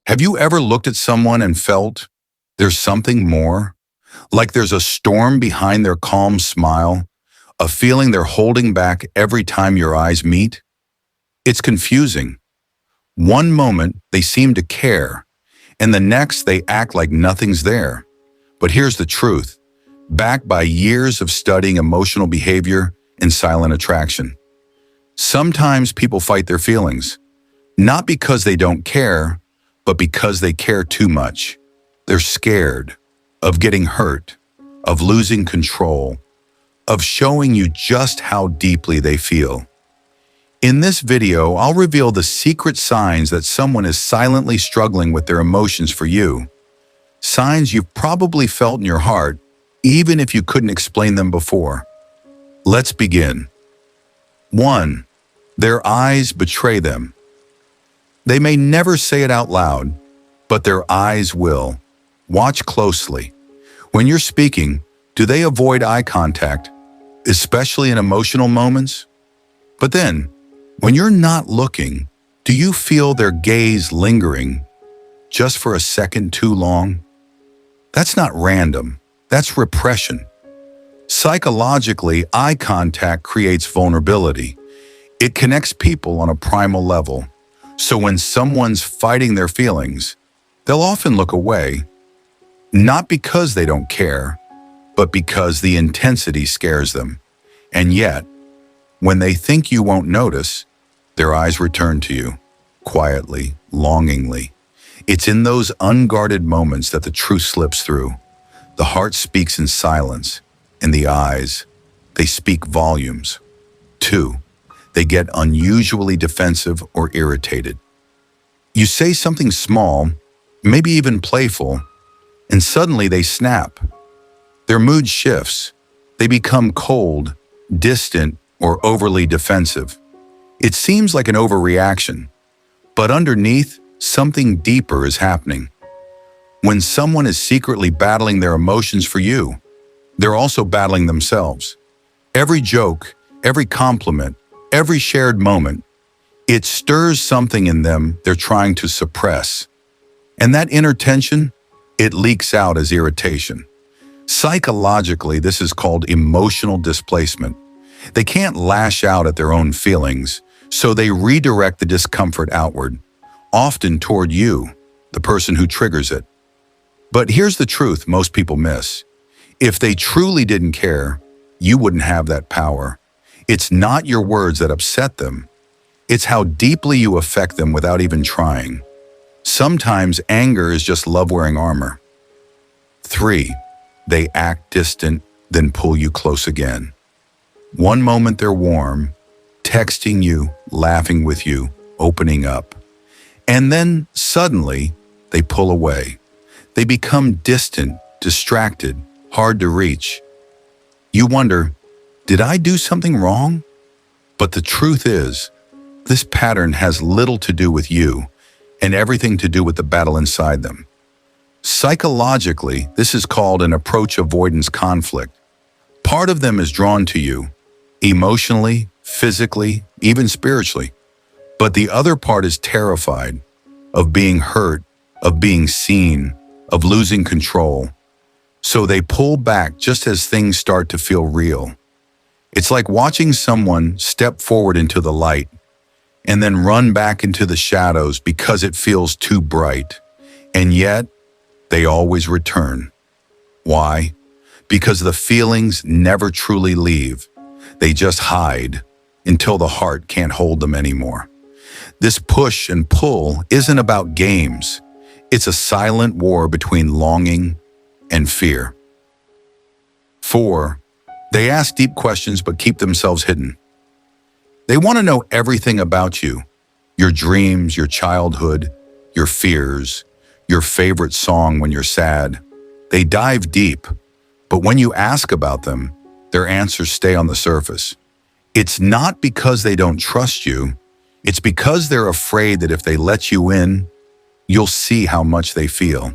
Have you ever looked at someone and felt there's something more? Like there's a storm behind their calm smile, a feeling they're holding back every time your eyes meet? It's confusing. One moment they seem to care, and the next they act like nothing's there. But here's the truth, backed by years of studying emotional behavior and silent attraction. Sometimes people fight their feelings, not because they don't care, but because they care too much. They're scared of getting hurt, of losing control, of showing you just how deeply they feel. In this video, I'll reveal the secret signs that someone is silently struggling with their emotions for you. Signs you've probably felt in your heart, even if you couldn't explain them before. Let's begin. 1. Their eyes betray them. They may never say it out loud, but their eyes will. Watch closely. When you're speaking, do they avoid eye contact, especially in emotional moments? But then, when you're not looking, do you feel their gaze lingering just for a second too long? That's not random. That's repression. Psychologically, eye contact creates vulnerability. It connects people on a primal level. So when someone's fighting their feelings, they'll often look away, not because they don't care, but because the intensity scares them. And yet, when they think you won't notice, their eyes return to you, quietly, longingly. It's in those unguarded moments that the truth slips through. The heart speaks in silence, and the eyes, they speak volumes. 2. They get unusually defensive or irritated. You say something small, maybe even playful, and suddenly they snap. Their mood shifts. They become cold, distant, or overly defensive. It seems like an overreaction, but underneath, something deeper is happening. When someone is secretly battling their emotions for you, they're also battling themselves. Every joke, every compliment, every shared moment, it stirs something in them they're trying to suppress. And that inner tension, it leaks out as irritation. Psychologically, this is called emotional displacement. They can't lash out at their own feelings, so they redirect the discomfort outward, often toward you, the person who triggers it. But here's the truth most people miss. If they truly didn't care, you wouldn't have that power. It's not your words that upset them. It's how deeply you affect them without even trying. Sometimes anger is just love wearing armor. 3. They act distant, then pull you close again. One moment they're warm, texting you, laughing with you, opening up. And then suddenly they pull away. They become distant, distracted, hard to reach. You wonder, did I do something wrong? But the truth is, this pattern has little to do with you and everything to do with the battle inside them. Psychologically, this is called an approach avoidance conflict. Part of them is drawn to you, emotionally, physically, even spiritually. But the other part is terrified of being hurt, of being seen, of losing control. So they pull back just as things start to feel real. It's like watching someone step forward into the light and then run back into the shadows because it feels too bright. And yet, they always return. Why? Because the feelings never truly leave. They just hide until the heart can't hold them anymore. This push and pull isn't about games. It's a silent war between longing and fear. 4. They ask deep questions but keep themselves hidden. They want to know everything about you, your dreams, your childhood, your fears, your favorite song when you're sad. They dive deep, but when you ask about them, their answers stay on the surface. It's not because they don't trust you, it's because they're afraid that if they let you in, you'll see how much they feel.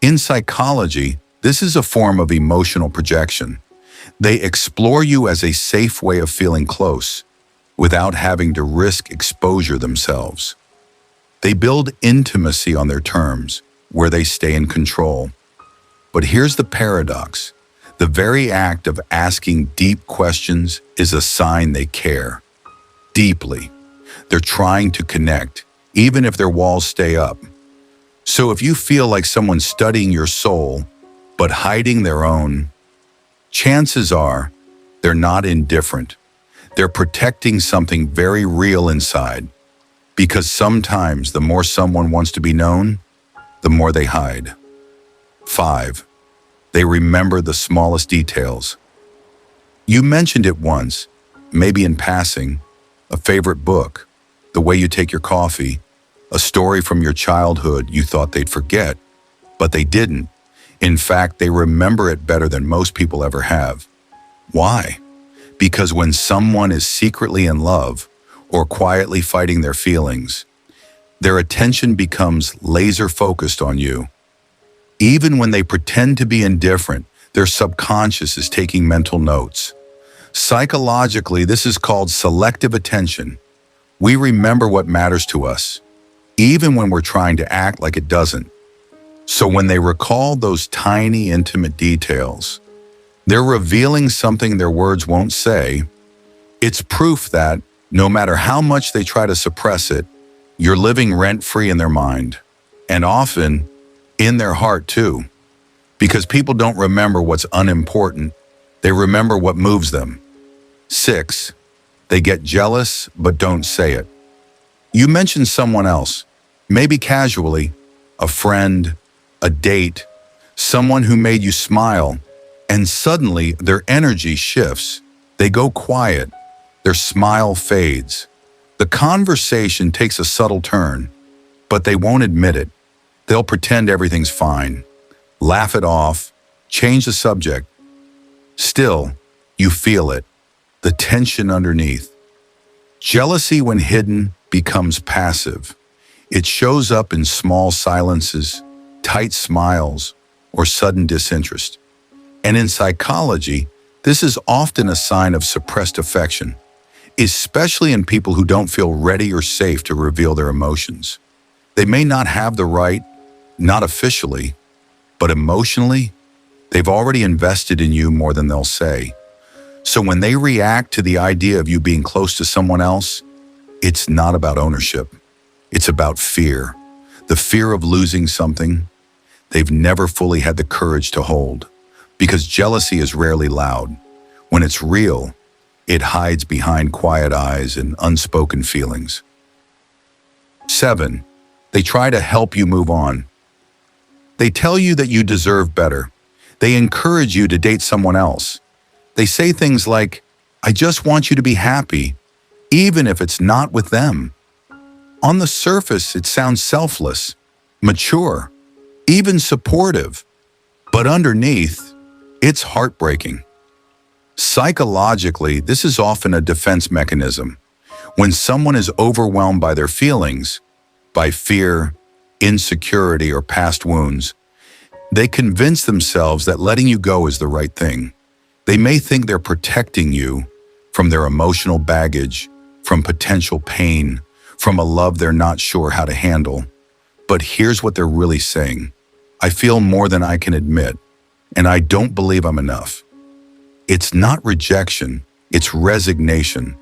In psychology, this is a form of emotional projection. They explore you as a safe way of feeling close, without having to risk exposure themselves. They build intimacy on their terms, where they stay in control. But here's the paradox. The very act of asking deep questions is a sign they care. Deeply. They're trying to connect, even if their walls stay up. So if you feel like someone's studying your soul, but hiding their own, chances are they're not indifferent. They're protecting something very real inside. Because sometimes the more someone wants to be known, the more they hide. 5. They remember the smallest details. You mentioned it once, maybe in passing, a favorite book, the way you take your coffee, a story from your childhood you thought they'd forget, but they didn't. In fact, they remember it better than most people ever have. Why? Because when someone is secretly in love or quietly fighting their feelings, their attention becomes laser-focused on you. Even when they pretend to be indifferent, their subconscious is taking mental notes. Psychologically, this is called selective attention. We remember what matters to us, even when we're trying to act like it doesn't. So when they recall those tiny, intimate details, they're revealing something their words won't say. It's proof that, no matter how much they try to suppress it, you're living rent-free in their mind, and often in their heart too. Because people don't remember what's unimportant, they remember what moves them. 6. They get jealous but don't say it. You mentioned someone else, maybe casually, a friend, a date, someone who made you smile, and suddenly their energy shifts. They go quiet, their smile fades. The conversation takes a subtle turn, but they won't admit it. They'll pretend everything's fine, laugh it off, change the subject. Still, you feel it, the tension underneath. Jealousy, when hidden, becomes passive. It shows up in small silences, tight smiles, or sudden disinterest. And in psychology, this is often a sign of suppressed affection, especially in people who don't feel ready or safe to reveal their emotions. They may not have the right, not officially, but emotionally, they've already invested in you more than they'll say. So when they react to the idea of you being close to someone else, it's not about ownership. It's about fear. The fear of losing something they've never fully had the courage to hold. Because jealousy is rarely loud. When it's real, it hides behind quiet eyes and unspoken feelings. 7. They try to help you move on. They tell you that you deserve better. They encourage you to date someone else. They say things like, "I just want you to be happy," even if it's not with them. On the surface, it sounds selfless, mature, even supportive. But underneath, it's heartbreaking. Psychologically, this is often a defense mechanism. When someone is overwhelmed by their feelings, by fear, insecurity, or past wounds, they convince themselves that letting you go is the right thing. They may think they're protecting you from their emotional baggage, from potential pain, from a love they're not sure how to handle. But here's what they're really saying. I feel more than I can admit, and I don't believe I'm enough. It's not rejection, it's resignation.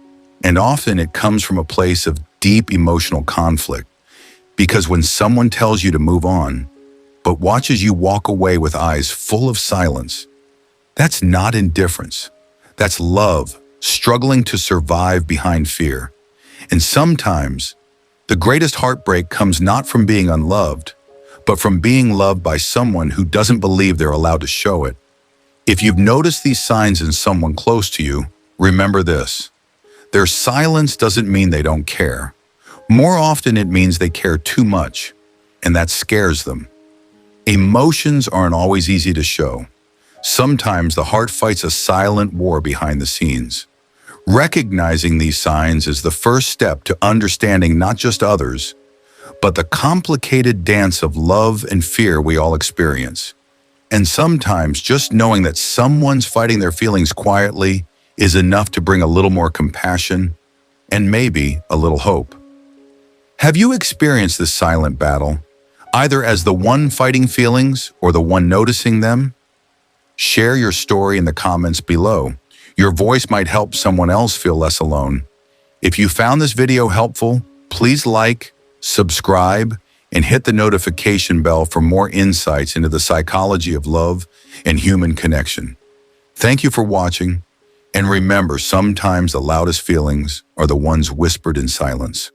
And often it comes from a place of deep emotional conflict. Because when someone tells you to move on, but watches you walk away with eyes full of silence, that's not indifference. That's love, struggling to survive behind fear. And sometimes, the greatest heartbreak comes not from being unloved, but from being loved by someone who doesn't believe they're allowed to show it. If you've noticed these signs in someone close to you, remember this. Their silence doesn't mean they don't care. More often it means they care too much, and that scares them. Emotions aren't always easy to show. Sometimes the heart fights a silent war behind the scenes. Recognizing these signs is the first step to understanding not just others, but the complicated dance of love and fear we all experience. And sometimes just knowing that someone's fighting their feelings quietly is enough to bring a little more compassion and maybe a little hope. Have you experienced this silent battle, either as the one fighting feelings or the one noticing them? Share your story in the comments below. Your voice might help someone else feel less alone. If you found this video helpful, please like, subscribe, and hit the notification bell for more insights into the psychology of love and human connection. Thank you for watching, and remember, sometimes the loudest feelings are the ones whispered in silence.